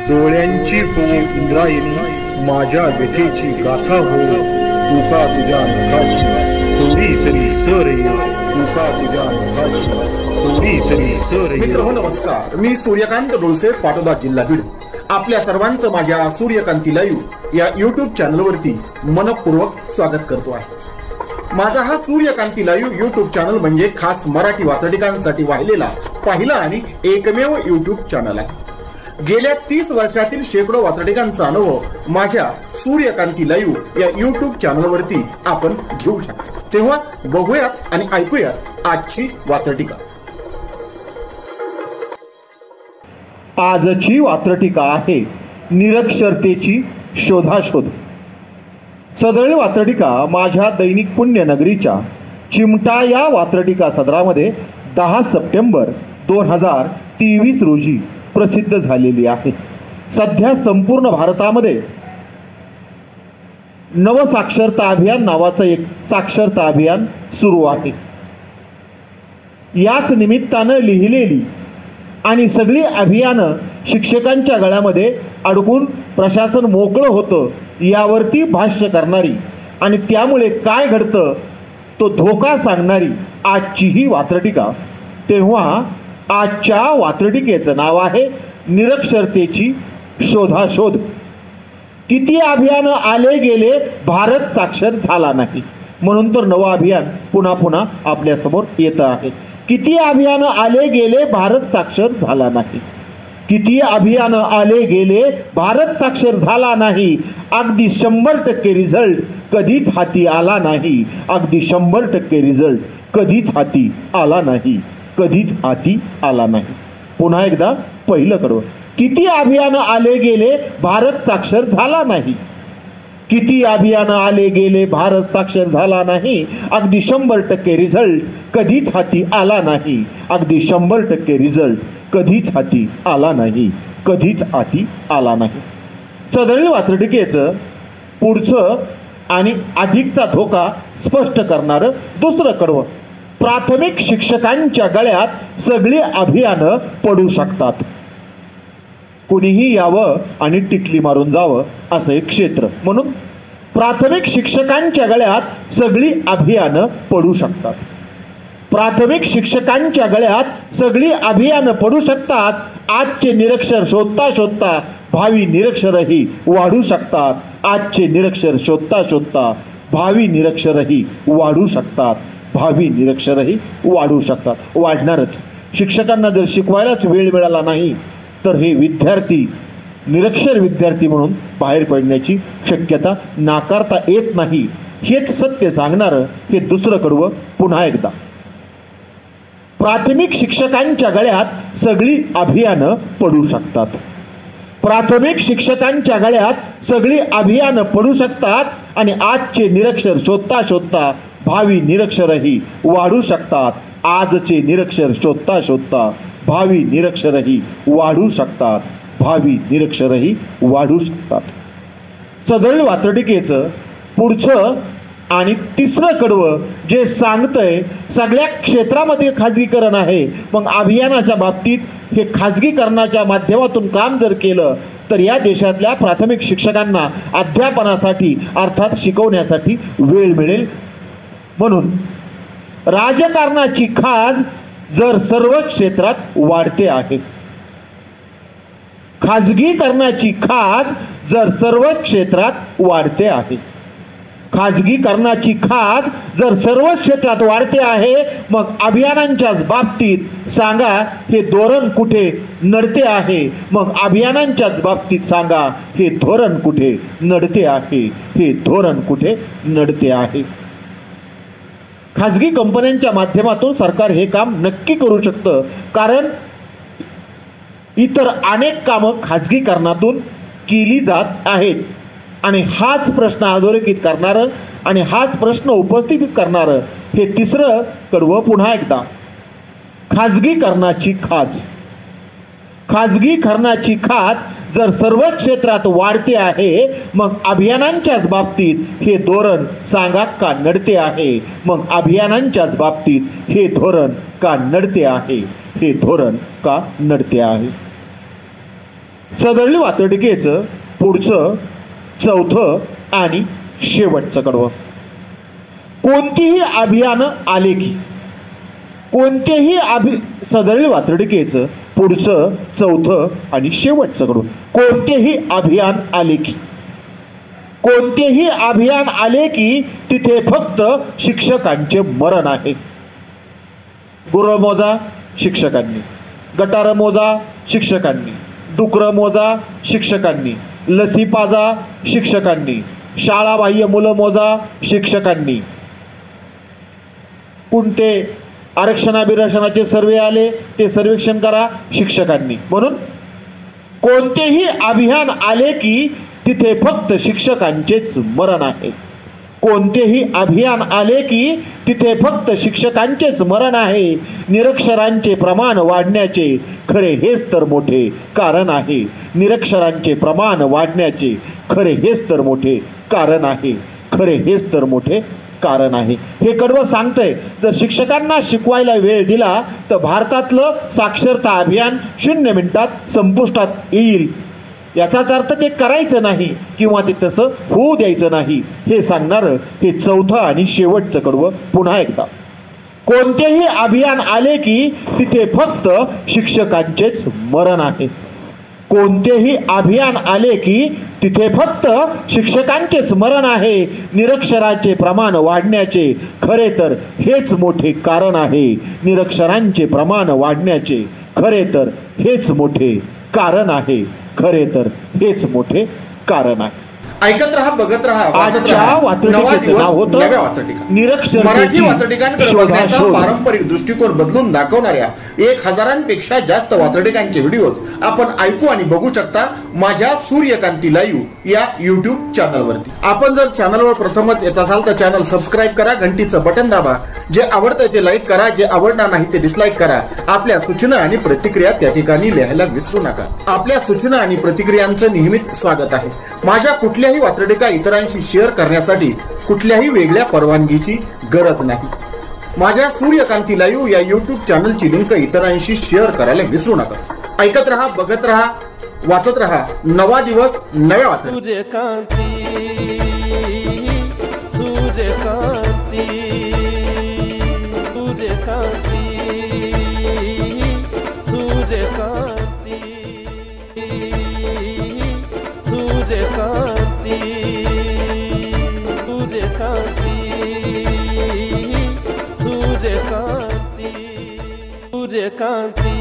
डोळ्यांची हो इंद्रायणी, माझ्या व्यथेची गाथा हो, तुका तुझ्या नखाशी थोडी तरी सर ये, तुका तुझ्या नखाशी थोडी तरी सर ये. मित्र हो नमस्कार, मी सूर्यकांत डोळसे, पाटोदा, जिल्हा बीड. आपल्या सर्वांचं माझ्या सूर्यकांती लाईव्ह या यूट्यूब चॅनलवरती मनपूर्वक स्वागत करतो आहे. माझा हा सूर्यकांती लाईव्ह यूट्यूब चॅनल म्हणजे खास मराठी वात्रटिकांसाठी वाहिलेला पहिला आणि एकमेव यूट्यूब चॅनल आहे. गेल्या 30 वर्षातील शेकडो वात्रटिकांचा अनुभव माझ्या सूर्यकांती लाईव्ह या यूट्यूब चॅनलवरती आपण घेऊ शकता. तेव्हा बघूयात आणि ऐकूयात आजची वात्रटिका. आजची वात्रटिका आहे निरक्षरतेची शोधाशोध. सदरील वात्रटिका माझ्या दैनिक पुण्यनगरीच्या चिमटा या वात्रटिका सदरामध्ये 10 सप्टेंबर 2023 रोजी प्रसिद्ध झालेली आहे. सध्या संपूर्ण भारतामध्ये नवसाक्षरता अभियान नावाचं एक साक्षरता अभियान सुरू आहे. याच निमित्तानं लिहिलेली आणि सगळी अभियानं शिक्षकांच्या गळ्यामध्ये अडकून प्रशासन मोकळं होतं यावरती भाष्य करणारी आणि त्यामुळे काय घडतं तो धोका सांगणारी आजची ही वात्रटिका. तेव्हा आजच्या वात्रटिकेचं नाव आहे निरक्षरतेची शोधाशोध. किती अभियानं आले गेले, भारत साक्षर झाला नाही, म्हणून तर नवं अभियान पुन्हा पुन्हा आपल्यासमोर येतं आहे. किती अभियानं आले गेले, भारत साक्षर झाला नाही. किती अभियानं आले गेले, भारत साक्षर झाला नाही. अगदी 100% रिझल्ट कधीच हाती आला नाही. अगदी 100% रिझल्ट कधीच हाती आला नाही. कधीच हाती आला नाही. पुन्हा एकदा पहिलं कडवं. किती अभियानं आले गेले, भारत साक्षर झाला नाही. किती अभियानं आले गेले, भारत साक्षर झाला नाही. अगदी 100% रिझल्ट कधीच हाती आला नाही. अगदी 100% रिझल्ट कधीच हाती आला नाही. कधीच हाती आला नाही. सदरील वात्रटिकेचं पुढचं आणि अधिकचा धोका स्पष्ट करणारं दुसरं कडवं. प्राथमिक शिक्षकांच्या गळ्यात सगळी अभियानं पडू शकतात. कुणीही यावं आणि टिकली मारून जावं असं एक क्षेत्र, म्हणून प्राथमिक शिक्षकांच्या गळ्यात सगळी अभियानं पडू शकतात. प्राथमिक शिक्षकांच्या गळ्यात सगळी अभियानं पडू शकतात. आजचे निरक्षर शोधता शोधता भावी निरक्षरही वाढू शकतात. आजचे निरक्षर शोधता शोधता भावी निरक्षरही वाढू शकतात. भावी निरक्षरही वाढू शकतात. वाढणारच. शिक्षकांना जर शिकवायलाच वेळ मिळाला नाही तर हे विद्यार्थी निरक्षर विद्यार्थी म्हणून बाहेर पडण्याची शक्यता नाकारता येत नाही. हेच सत्य सांगणारं हे दुसरं कडवं पुन्हा एकदा. प्राथमिक शिक्षकांच्या गळ्यात सगळी अभियानं पडू शकतात. प्राथमिक शिक्षकांच्या गळ्यात सगळी अभियानं पडू शकतात आणि आजचे निरक्षर शोधता शोधता भावी निरक्षरही वाढू शकतात. आजचे निरक्षर शोधता शोधता भावी निरक्षरही वाढू शकतात. भावी निरक्षरही वाढू शकतात. सदरील वात्रटिकेचं पुढचं आणि तिसरं कडवं जे सांगतंय सगळ्या क्षेत्रामध्ये खाजगीकरण आहे. मग अभियानाच्या बाबतीत हे खाजगीकरणाच्या माध्यमातून काम जर केलं तर या देशातल्या प्राथमिक शिक्षकांना अध्यापनासाठी अर्थात शिकवण्यासाठी वेळ मिळेल. म्हणून राजकारणाची खाज जर सर्व क्षेत्रात वाढते आहे, खाजगीकरणाची खाज जर सर्व क्षेत्रात वाढते आहे, खाजगीकरणाची खाज जर सर्व क्षेत्रात वाढते आहे, मग अभियानांच्याच बाबतीत सांगा हे धोरण कुठे नडते आहे. मग अभियानांच्याच बाबतीत सांगा हे धोरण कुठे नडते आहे. हे धोरण कुठे नडते आहे. खाजगी कंपन्यांच्या माध्यमातून सरकार हे काम नक्की करू शकतं, कारण इतर अनेक कामं खाजगीकरणातून केली जात आहेत. आणि हाच प्रश्न अधोरेखित करणारं आणि हाच प्रश्न उपस्थित करणारं हे तिसरं कडवं पुन्हा एकदा. खाजगीकरणाची खाज. खाजगीकरणाची खाज जर सर्व क्षेत्रात वाढते आहे, मग अभियानांच्याच बाबतीत हे धोरण सांगा का नडते आहे. मग अभियानांच्याच बाबतीत हे धोरण का नडते आहे. हे धोरण का नडते आहे. सदरली वातडिकेचं पुढचं चौथं आणि शेवटचं कडवं. कोणतीही अभियानं आले की सदरली वातडिकेचं पुढचं चौथं आणि शेवटचं कडवं. कोणतेही अभियान आले की तिथे फक्त शिक्षकांचे मरण आहे. गुरं मोजा शिक्षकांनी, गटारं मोजा शिक्षकांनी, डुकरं मोजा शिक्षकांनी, लसी पाजा शिक्षकांनी, शाळाबाह्य मुलं मोजा शिक्षकांनी. कोणते आरक्षणाचे सर्वे आले ते सर्वेक्षण करा शिक्षकांनी. म्हणून कोणतेही अभियान आले की तिथे फक्त शिक्षकांचेच मरण आहे. कोणतेही अभियान आले की तिथे फक्त शिक्षकांचेच मरण आहे. निरक्षरांचे प्रमाण वाढण्याचे खरे हेच तर मोठे कारण आहे. निरक्षरांचे प्रमाण वाढण्याचे खरे हेच तर मोठे कारण आहे. खरे हेच तर मोठे कारण आहे. हे कडवं सांगतंय जर शिक्षकांना शिकवायला वेळ दिला तर भारतातलं साक्षरता अभियान 0 मिनिटात संपुष्टात येईल. याचाच अर्थ ते करायचं नाही किंवा ते तसं होऊ द्यायचं नाही हे सांगणारं हे चौथं आणि शेवटचं कडवं पुन्हा एकदा. कोणतेही अभियान आले की तिथे फक्त शिक्षकांचेच मरण आहे. कोणतेही अभियान आले की तिथे फक्त शिक्षकांचेच मरण आहे. निरक्षराचे प्रमाण वाढण्याचे खरे तर हेच मोठे कारण आहे. निरक्षरांचे प्रमाण वाढण्याचे खरे तर हेच मोठे कारण आहे. खरे तर हेच मोठे कारण आहे. ऐकत रहा, बघत रहा, वाचत आजच्या रहा. वातडिकेचं नवा दिवस, नाव होतं नव्या वातडिका. निरक्षरतेची मराठी वातडिकांकडे बघण्याचा शोध. पारंपरिक दृष्टिकोन बदलून दाखवणाऱ्या 1000पेक्षा जास्त वातडिकांचे व्हिडिओज आपण ऐकू आणि बघू शकता माझ्या सूर्यकांती लाईव्ह या युट्यूब चॅनलवरती. आपण जर चॅनलवर प्रथमच येत असाल तर चॅनल सबस्क्राईब करा, घंटीचं बटन दाबा. जे आवडतंय ते लाईक करा, जे आवडणार नाही ते डिसलाईक करा. आपल्या सूचना आणि प्रतिक्रिया त्या ठिकाणी लिहायला विसरू नका. आपल्या सूचना आणि प्रतिक्रियांचं नेहमीच स्वागत आहे. माझ्या कुठल्याही वातडिका इतरांशी शेअर करण्यासाठी कुठल्याही वेगळ्या परवानगीची गरज नाही. माझ्या सूर्यकांती लाईव्ह या युट्यूब चॅनलची लिंक इतरांशी शेअर करायला विसरू नका. ऐकत रहा, बघत रहा, वाचत रहा. नवा दिवस, नव्या वातडिका. सूर्यकांती